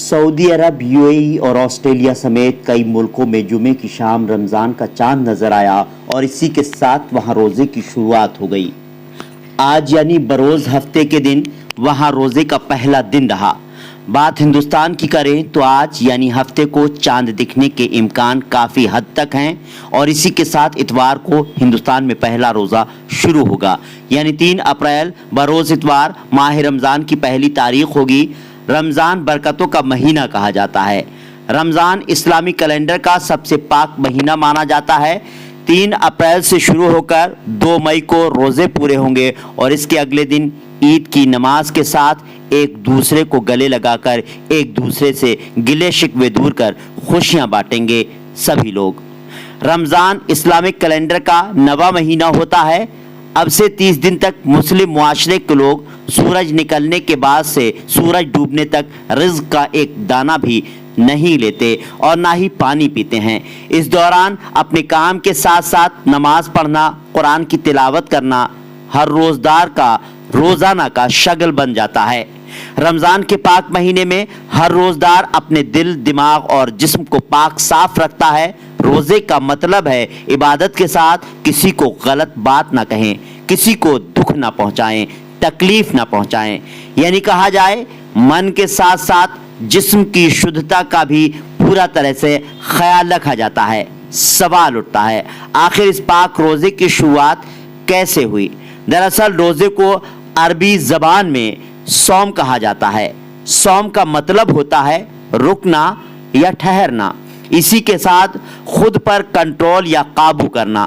Saudi अरब, UAE और Australia समेत कई मुल्कों में जुमे की शाम रमज़ान का चांद नजर आया और इसी के साथ वहां रोज़े की शुरुआत हो गई। आज यानी बरोज़ हफ्ते के दिन वहां रोज़े का पहला दिन रहा। बात हिंदुस्तान की करें तो आज यानी हफ्ते को चांद दिखने के इम्कान काफ़ी हद तक हैं और इसी के साथ इतवार को हिंदुस्तान में पहला रोज़ा शुरू होगा। यानी 3 अप्रैल बरोज़ इतवार माह रमज़ान की पहली तारीख होगी। रमज़ान बरकतों का महीना कहा जाता है। रमज़ान इस्लामी कैलेंडर का सबसे पाक महीना माना जाता है। 3 अप्रैल से शुरू होकर 2 मई को रोज़े पूरे होंगे और इसके अगले दिन ईद की नमाज के साथ एक दूसरे को गले लगाकर एक दूसरे से गिले शिकवे दूर कर खुशियां बांटेंगे सभी लोग। रमज़ान इस्लामिक कैलेंडर का 9वां महीना होता है। अब से 30 दिन तक मुस्लिम मुआशरे के लोग सूरज निकलने के बाद से सूरज डूबने तक रिज़्क का एक दाना भी नहीं लेते और ना ही पानी पीते हैं। इस दौरान अपने काम के साथ साथ नमाज पढ़ना, कुरान की तिलावत करना हर रोज़दार का रोज़ाना का शगल बन जाता है। रमज़ान के पाक महीने में हर रोज़दार अपने दिल, दिमाग और जिस्म को पाक साफ रखता है। रोज़े का मतलब है इबादत के साथ किसी को गलत बात ना कहें, किसी को दुख ना पहुंचाएं, तकलीफ ना पहुंचाएं। यानी कहा जाए मन के साथ साथ जिस्म की शुद्धता का भी पूरा तरह से ख्याल रखा जाता है। सवाल उठता है, आखिर इस पाक रोज़े की शुरुआत कैसे हुई? दरअसल रोज़े को अरबी ज़बान में सौम कहा जाता है। सौम का मतलब होता है रुकना या ठहरना, इसी के साथ खुद पर कंट्रोल या काबू करना।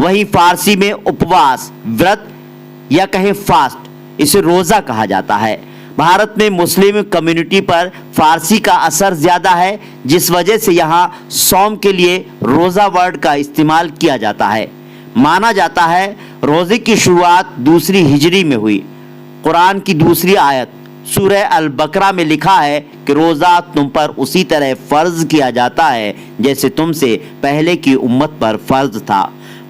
वहीं फारसी में उपवास, व्रत या कहें फास्ट, इसे रोज़ा कहा जाता है। भारत में मुस्लिम कम्युनिटी पर फारसी का असर ज़्यादा है, जिस वजह से यहाँ सौम के लिए रोज़ा वर्ड का इस्तेमाल किया जाता है। माना जाता है रोज़े की शुरुआत 2 हिजरी में हुई। कुरान की दूसरी आयत सूरह अल बकरा में लिखा है कि रोज़ा तुम पर उसी तरह फ़र्ज किया जाता है जैसे तुमसे पहले की उम्मत पर फ़र्ज था।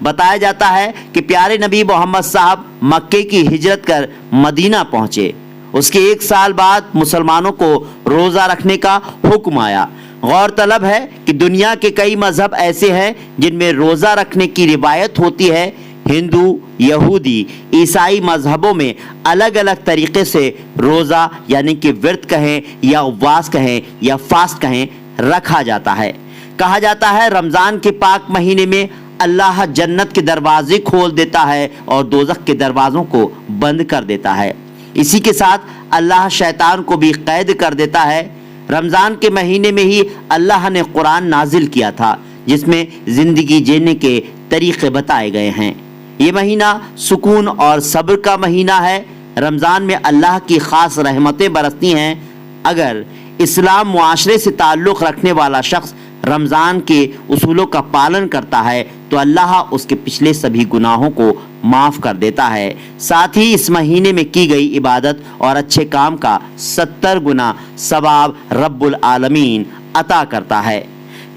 बताया जाता है कि प्यारे नबी मोहम्मद साहब मक्के की हिजरत कर मदीना पहुँचे। उसके 1 साल बाद मुसलमानों को रोज़ा रखने का हुक्म आया। गौरतलब है कि दुनिया के कई मज़हब ऐसे हैं जिनमें रोज़ा रखने की रिवायत होती है। हिंदू, यहूदी, ईसाई मज़हबों में अलग अलग तरीक़े से रोज़ा यानी कि व्रत कहें या उपवास कहें या फास्ट कहें रखा जाता है। कहा जाता है रमज़ान के पाक महीने में अल्लाह जन्नत के दरवाजे खोल देता है और दोज़ख के दरवाज़ों को बंद कर देता है। इसी के साथ अल्लाह शैतान को भी कैद कर देता है। रमज़ान के महीने में ही अल्लाह ने कुरान नाजिल किया था जिसमें ज़िंदगी जीने के तरीक़े बताए गए हैं। ये महीना सुकून और सब्र का महीना है। रमज़ान में अल्लाह की ख़ास रहमतें बरसती हैं। अगर इस्लाम मुआशरे से ताल्लुक़ रखने वाला शख्स रमज़ान के उसूलों का पालन करता है तो अल्लाह उसके पिछले सभी गुनाहों को माफ़ कर देता है। साथ ही इस महीने में की गई इबादत और अच्छे काम का 70 गुना सवाब रब्बुल आलमीन अता करता है।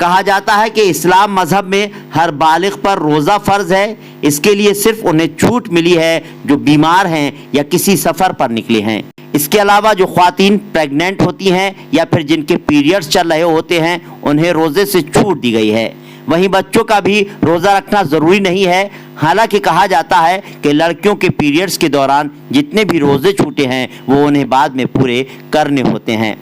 कहा जाता है कि इस्लाम मज़हब में हर बालिग पर रोज़ा फ़र्ज़ है। इसके लिए सिर्फ उन्हें छूट मिली है जो बीमार हैं या किसी सफ़र पर निकले हैं। इसके अलावा जो ख्वातीन प्रेग्नेंट होती हैं या फिर जिनके पीरियड्स चल रहे होते हैं उन्हें रोज़े से छूट दी गई है। वहीं बच्चों का भी रोज़ा रखना ज़रूरी नहीं है। हालांकि कहा जाता है कि लड़कियों के पीरियड्स के दौरान जितने भी रोज़े छूटे हैं वो उन्हें बाद में पूरे करने होते हैं।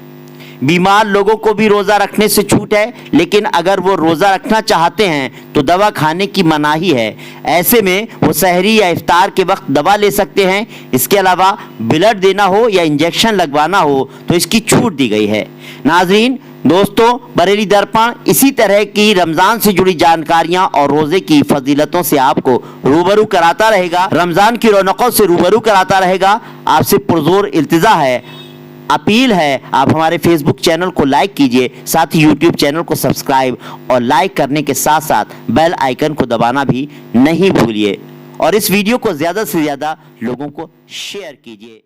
बीमार लोगों को भी रोज़ा रखने से छूट है, लेकिन अगर वो रोज़ा रखना चाहते हैं तो दवा खाने की मनाही है। ऐसे में वो सहरी या इफ्तार के वक्त दवा ले सकते हैं। इसके अलावा ब्लड देना हो या इंजेक्शन लगवाना हो तो इसकी छूट दी गई है। नाजरीन, दोस्तों, बरेली दर्पण इसी तरह की रमज़ान से जुड़ी जानकारियां और रोज़े की फजीलतों से आपको रूबरू कराता रहेगा, रमज़ान की रौनकों से रूबरू कराता रहेगा। आपसे पुरजोर इल्तिजा है, अपील है, आप हमारे फेसबुक चैनल को लाइक कीजिए, साथ ही यूट्यूब चैनल को सब्सक्राइब और लाइक करने के साथ साथ बेल आइकन को दबाना भी नहीं भूलिए और इस वीडियो को ज़्यादा से ज़्यादा लोगों को शेयर कीजिए।